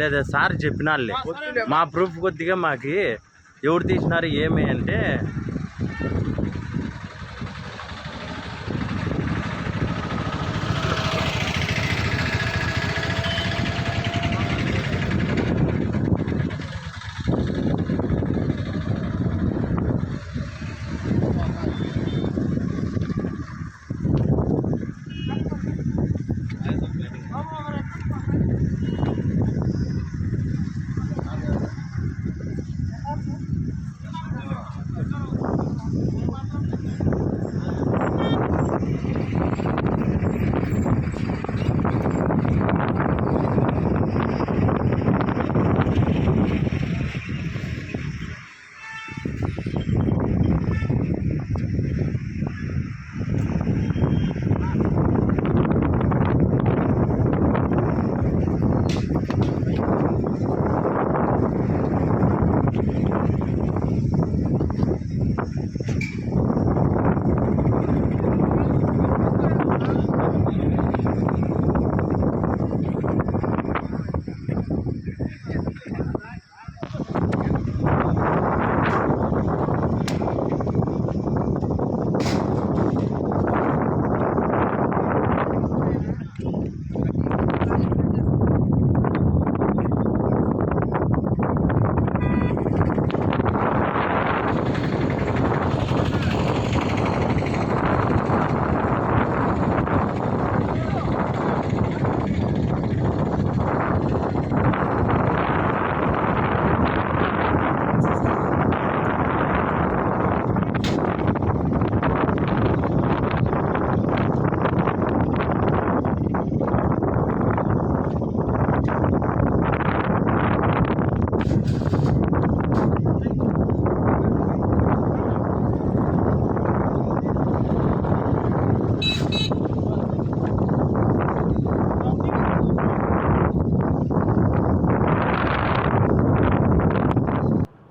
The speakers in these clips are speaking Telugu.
లేదా సార్ చెప్పినాళ్ళే మా ప్రూఫ్ కొద్దిగా మాకి ఎవరు తీసినారు ఏమి అంటే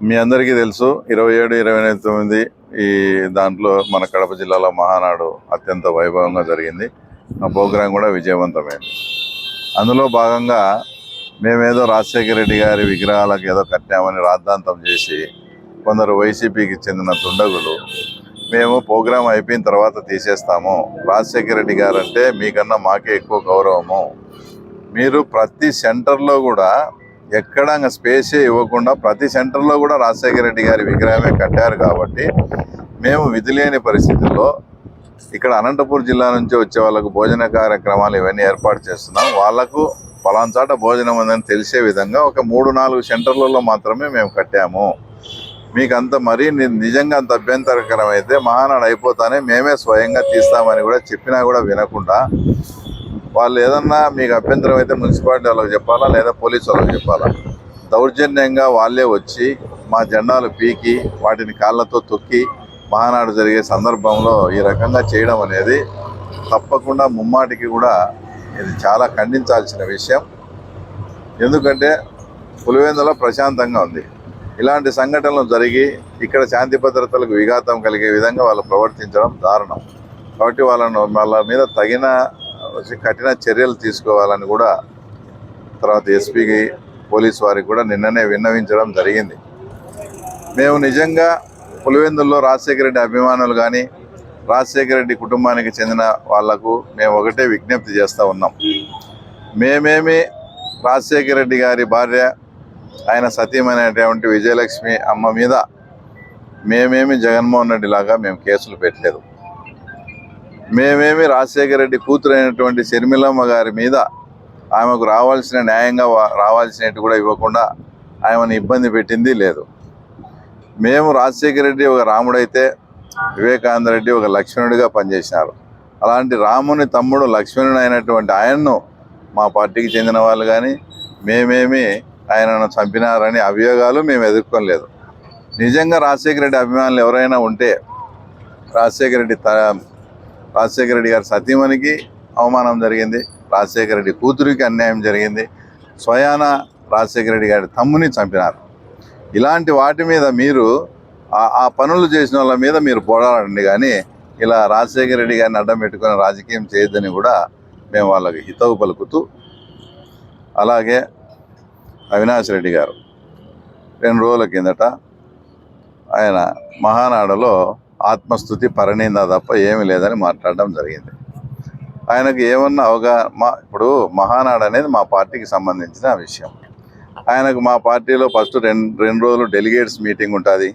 మీ అందరికీ తెలుసు 27, 29 ఈ దాంట్లో మన కడప జిల్లాలో మహానాడు అత్యంత వైభవంగా జరిగింది. ఆ ప్రోగ్రాం కూడా విజయవంతమైంది. అందులో భాగంగా మేమేదో రాజశేఖర రెడ్డి గారి విగ్రహాలకు ఏదో కట్టామని రాద్ధాంతం చేసి కొందరు వైసీపీకి చెందిన దుండగులు మేము ప్రోగ్రాం అయిపోయిన తర్వాత తీసేస్తాము, రాజశేఖర రెడ్డి గారు అంటే మీకన్నా మాకే ఎక్కువ గౌరవము, మీరు ప్రతి సెంటర్లో కూడా ఎక్కడ స్పేసే ఇవ్వకుండా ప్రతి సెంటర్లో కూడా రాజశేఖర రెడ్డి గారి విగ్రహమే కట్టారు. కాబట్టి మేము విధి లేని పరిస్థితుల్లో ఇక్కడ అనంతపూర్ జిల్లా నుంచి వచ్చే వాళ్ళకు భోజన కార్యక్రమాలు ఇవన్నీ ఏర్పాటు చేస్తున్నాం. వాళ్లకు పలానా చాట భోజనం ఉందని తెలిసే విధంగా ఒక 3-4 సెంటర్లలో మాత్రమే మేము కట్టాము. మీకు అంత మరీ నిజంగా అంత అభ్యంతరకరం అయితే మహానాడు అయిపోతానే మేమే స్వయంగా తీస్తామని కూడా చెప్పినా కూడా వినకుండా వాళ్ళు ఏదన్నా మీకు అభ్యంతరం అయితే మున్సిపాలిటీ వాళ్ళకి చెప్పాలా లేదా పోలీసు వాళ్ళకి చెప్పాలా, దౌర్జన్యంగా వాళ్ళే వచ్చి మా జెండాలు పీకి వాటిని కాళ్ళతో తొక్కి మహానాడు జరిగే సందర్భంలో ఈ రకంగా చేయడం అనేది తప్పకుండా ముమ్మాటికి కూడా ఇది చాలా ఖండించాల్సిన విషయం. ఎందుకంటే పులివెందుల ప్రశాంతంగా ఉంది. ఇలాంటి సంఘటనలు జరిగి ఇక్కడ శాంతి భద్రతలకు విఘాతం కలిగే విధంగా వాళ్ళు ప్రవర్తించడం దారుణం. కాబట్టి వాళ్ళ మీద తగిన కఠిన చర్యలు తీసుకోవాలని కూడా తర్వాత ఎస్పీకి పోలీసు వారికి కూడా నిన్ననే విన్నవించడం జరిగింది. మేము నిజంగా పులివెందుల్లో రాజశేఖర రెడ్డి అభిమానులు కానీ రాజశేఖర రెడ్డి కుటుంబానికి చెందిన వాళ్లకు మేము ఒకటే విజ్ఞప్తి చేస్తూ ఉన్నాం. మేమేమి రాజశేఖర రెడ్డి గారి భార్య ఆయన సతీమైనటువంటి విజయలక్ష్మి అమ్మ మీద మేమేమి జగన్మోహన్ రెడ్డి లాగా మేము కేసులు పెట్టలేదు. మేమేమి రాజశేఖర రెడ్డి కూతురైనటువంటి షర్మిలమ్మ గారి మీద ఆమెకు రావాల్సిన న్యాయంగా రావాల్సినట్టు కూడా ఇవ్వకుండా ఆమెను ఇబ్బంది పెట్టింది లేదు. మేము రాజశేఖర రెడ్డి ఒక రాముడైతే వివేకానంద రెడ్డి ఒక లక్ష్మణుడిగా పనిచేసినారు. అలాంటి రాముని తమ్ముడు లక్ష్మణుడు అయినటువంటి ఆయన్ను మా పార్టీకి చెందిన వాళ్ళు కానీ మేమేమి ఆయనను చంపినారని అభియోగాలు మేము ఎదుర్కొనలేదు. నిజంగా రాజశేఖర రెడ్డి అభిమానులు ఎవరైనా ఉంటే రాజశేఖర రెడ్డి గారి సతీమణికి అవమానం జరిగింది, రాజశేఖర రెడ్డి కూతురికి అన్యాయం జరిగింది, స్వయాన రాజశేఖర రెడ్డి గారి తమ్ముని చంపినారు. ఇలాంటి వాటి మీద మీరు ఆ పనులు చేసిన వాళ్ళ మీద మీరు పోరాడండి. కానీ ఇలా రాజశేఖర రెడ్డి గారిని అడ్డం పెట్టుకొని రాజకీయం చేయొద్దని కూడా మేము వాళ్ళకి హితవు పలుకుతూ, అలాగే అవినాష్ రెడ్డి గారు 2 రోజుల కిందట ఆయన మహానాడులో ఆత్మస్థుతి పరనింద తప్ప ఏమీ లేదని మాట్లాడడం జరిగింది. ఆయనకు ఏమన్నా ఇప్పుడు మహానాడు అనేది మా పార్టీకి సంబంధించిన విషయం. ఆయనకు మా పార్టీలో ఫస్ట్ రెండు రోజులు డెలిగేట్స్ మీటింగ్ ఉంటుంది,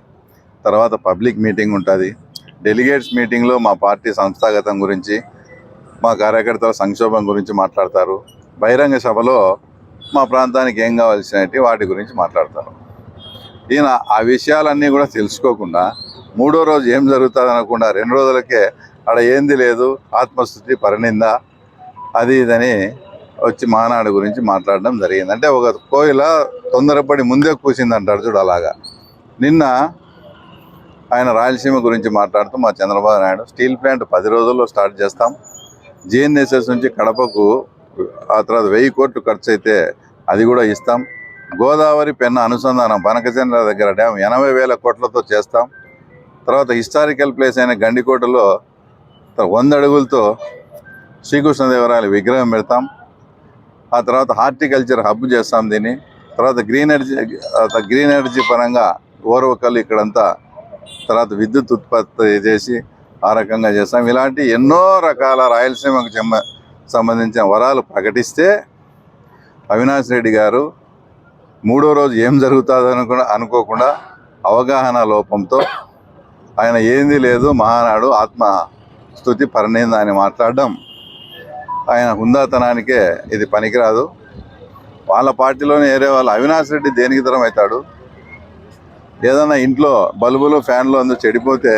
తర్వాత పబ్లిక్ మీటింగ్ ఉంటుంది. డెలిగేట్స్ మీటింగ్లో మా పార్టీ సంస్థాగతం గురించి, మా కార్యకర్తల సంక్షోభం గురించి మాట్లాడతారు. బహిరంగ సభలో మా ప్రాంతానికి ఏం కావాల్సినవి వాటి గురించి మాట్లాడతారు. ఈయన ఆ విషయాలన్నీ కూడా తెలుసుకోకుండా 3వ రోజు ఏం జరుగుతుంది అనకుండా 2 రోజులకే అక్కడ ఏంది లేదు, ఆత్మస్థుతి పరనింద అది ఇదని వచ్చి మహానాడు గురించి మాట్లాడడం జరిగింది. అంటే ఒక కోయిల తొందరపడి ముందే కూసిందంటారు చూడు, అలాగా. నిన్న ఆయన రాయలసీమ గురించి మాట్లాడుతూ మా చంద్రబాబు నాయుడు స్టీల్ ప్లాంట్ 10 రోజుల్లో స్టార్ట్ చేస్తాం, జిఎన్ఎస్ఎస్ నుంచి కడపకు ఆ తర్వాత 1000 కోట్లు ఖర్చు అయితే అది కూడా ఇస్తాం, గోదావరి పెన్న అనుసంధానం పనకచంద్ర దగ్గర డ్యామ్ 80,000 కోట్లతో చేస్తాం, తర్వాత హిస్టారికల్ ప్లేస్ అయిన గండికోటలో 100 అడుగులతో శ్రీకృష్ణదేవరాయల విగ్రహం పెడతాం, ఆ తర్వాత హార్టికల్చర్ హబ్ చేస్తాం దీన్ని, తర్వాత గ్రీన్ ఎనర్జీ పరంగా ఓర్వకల్ ఇక్కడంతా, తర్వాత విద్యుత్ ఉత్పత్తి చేసి ఆ రకంగా చేస్తాం. ఇలాంటి ఎన్నో రకాల రాయలసీమకు సంబంధించిన వరాలు ప్రకటిస్తే అవినాష్ రెడ్డి గారు 3వ రోజు ఏం జరుగుతుందో అనుకోకుండా అవగాహన లోపంతో ఆయన ఏంది లేదు మహానాడు ఆత్మస్థుతి పరనింద అని మాట్లాడడం ఆయన హుందాతనానికే ఇది పనికిరాదు. వాళ్ళ పార్టీలోనే ఏరే వాళ్ళు అవినాష్ రెడ్డి దేనికి తరం అవుతాడు? ఏదన్నా ఇంట్లో బల్బులు ఫ్యాన్లు అందుకు చెడిపోతే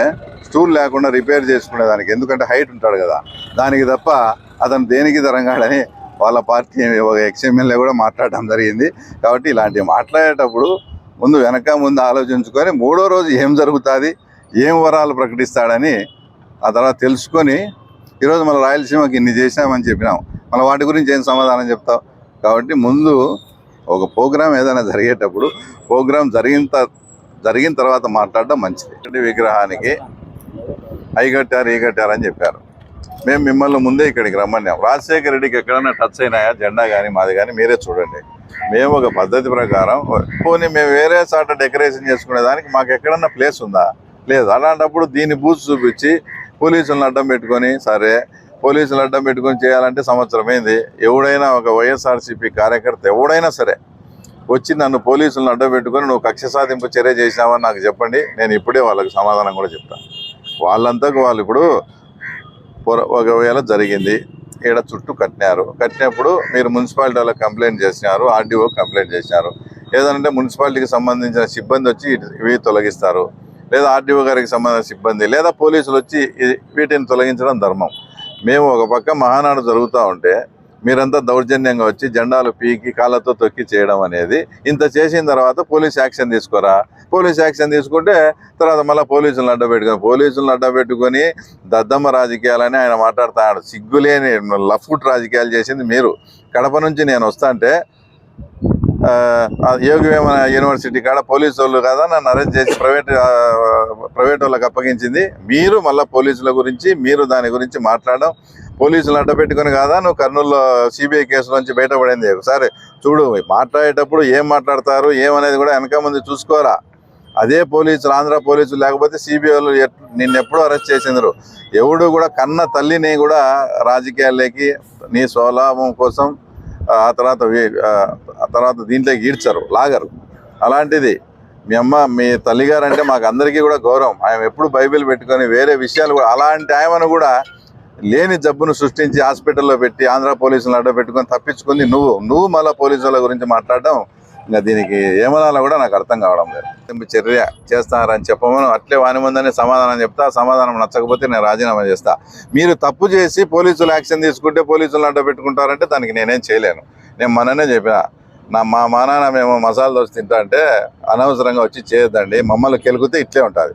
స్టూల్ లేకుండా రిపేర్ చేసుకునేదానికి, ఎందుకంటే హైట్ ఉంటాడు కదా, దానికి తప్ప అతను దేనికి తరంగాడని వాళ్ళ పార్టీ ఒక ఎక్స్ఎమ్మెల్యే కూడా మాట్లాడడం జరిగింది. కాబట్టి ఇలాంటివి మాట్లాడేటప్పుడు ముందు ఆలోచించుకొని 3వ రోజు ఏం జరుగుతుంది, ఏం వరాలు ప్రకటిస్తాడని ఆ తర్వాత తెలుసుకొని, ఈరోజు మన రాయలసీమకి ఇన్ని చేసినామని చెప్పినాం, మళ్ళీ వాటి గురించి ఏం సమాధానం చెప్తావు? కాబట్టి ముందు ఒక ప్రోగ్రాం ఏదైనా జరిగేటప్పుడు ప్రోగ్రాం జరిగిన తర్వాత మాట్లాడడం మంచిది. విగ్రహానికి అయి కట్టారని చెప్పారు. మేము మిమ్మల్ని ముందే ఇక్కడికి రమ్మన్నాం. రాజశేఖర రెడ్డికి ఎక్కడైనా టచ్ అయినాయా జెండా కానీ మాది కానీ? మీరే చూడండి. మేము ఒక పద్ధతి ప్రకారం పోనీ మేము వేరే చోట డెకరేషన్ చేసుకునేదానికి మాకు ఎక్కడన్నా ప్లేస్ ఉందా? లేదు. అలాంటప్పుడు దీన్ని బూత్ చూపించి పోలీసులను అడ్డం పెట్టుకొని, సరే పోలీసులు అడ్డం పెట్టుకొని చేయాలంటే సంవత్సరం అయింది. ఎవడైనా ఒక వైఎస్ఆర్సీపీ కార్యకర్త ఎవడైనా సరే వచ్చి నన్ను పోలీసులను అడ్డం పెట్టుకొని నువ్వు కక్ష సాధింపు చర్య చేసినావని నాకు చెప్పండి, నేను ఇప్పుడే వాళ్ళకి సమాధానం కూడా చెప్తాను. వాళ్ళంతకు వాళ్ళు ఇప్పుడు ఒకవేళ జరిగింది, ఈడ చుట్టూ కట్టినప్పుడు మీరు మున్సిపాలిటీ వాళ్ళకి కంప్లైంట్ చేసినారు, ఆర్డీఓ కంప్లైంట్ చేసినారు. ఏదంటే మున్సిపాలిటీకి సంబంధించిన సిబ్బంది వచ్చి ఇవి తొలగిస్తారు, లేదా ఆర్డీఓ గారికి సంబంధించిన సిబ్బంది, లేదా పోలీసులు వచ్చి వీటిని తొలగించడం ధర్మం. మేము ఒక పక్క మహానాడు జరుగుతూ ఉంటే మీరంతా దౌర్జన్యంగా వచ్చి జెండాలు పీకి కాళ్ళతో తొక్కి చేయడం అనేది, ఇంత చేసిన తర్వాత పోలీస్ యాక్షన్ తీసుకోరా? పోలీస్ యాక్షన్ తీసుకుంటే తర్వాత మళ్ళీ పోలీసులను అడ్డపెట్టుకొని దద్దమ్మ రాజకీయాలని ఆయన మాట్లాడుతున్నాడు. సిగ్గులేని లఫ్ట్ రాజకీయాలు చేసింది మీరు. కడప నుంచి నేను వస్తా అంటే యోగివేమ యూనివర్సిటీ కాడ పోలీసు వాళ్ళు కదా నన్ను అరెస్ట్ చేసి ప్రైవేట్ వాళ్ళకి అప్పగించింది మీరు. మళ్ళీ పోలీసుల గురించి మీరు దాని గురించి మాట్లాడడం, పోలీసులు అడ్డపెట్టుకొని కాదా నువ్వు కర్నూలులో సిబిఐ కేసు నుంచి బయటపడింది. ఒకసారి చూడు, మాట్లాడేటప్పుడు ఏం మాట్లాడతారు ఏమనేది కూడా వెనక ముందు చూసుకోరా. అదే పోలీసులు, ఆంధ్ర పోలీసులు లేకపోతే సిబిఐ వాళ్ళు నిన్నెప్పుడూ అరెస్ట్ చేసిండ్రు. ఎవడు కూడా కన్న తల్లిని కూడా రాజకీయాల్లోకి నీ స్వలాభం కోసం ఆ తర్వాత దీంట్లోకి ఈడ్చరు, లాగరు. అలాంటిది మీ తల్లిగారు అంటే మాకు అందరికీ కూడా గౌరవం. ఆయన ఎప్పుడు బైబిల్ పెట్టుకొని వేరే విషయాలు కూడా, అలాంటి ఆయనను కూడా లేని జబ్బును సృష్టించి హాస్పిటల్లో పెట్టి ఆంధ్ర పోలీసులను అడ్డపెట్టుకొని తప్పించుకుంది నువ్వు మళ్ళీ పోలీసుల గురించి మాట్లాడడం, ఇంకా దీనికి ఏమనాలో కూడా నాకు అర్థం కావడం లేదు. చర్య చేస్తారని చెప్పమని అట్లే వాని ముందనే సమాధానం చెప్తా, సమాధానం నచ్చకపోతే నేను రాజీనామా చేస్తా. మీరు తప్పు చేసి పోలీసులు యాక్షన్ తీసుకుంటే పోలీసులను అడ్డపెట్టుకుంటారంటే దానికి నేనేం చేయలేను. నేను మననే చెప్పిన, మా నాన్న మేము మసాలా దోశ తింటా అంటే అనవసరంగా వచ్చి చేయొద్దండి, మమ్మల్ని కెలుకుతే ఇట్లే ఉంటుంది.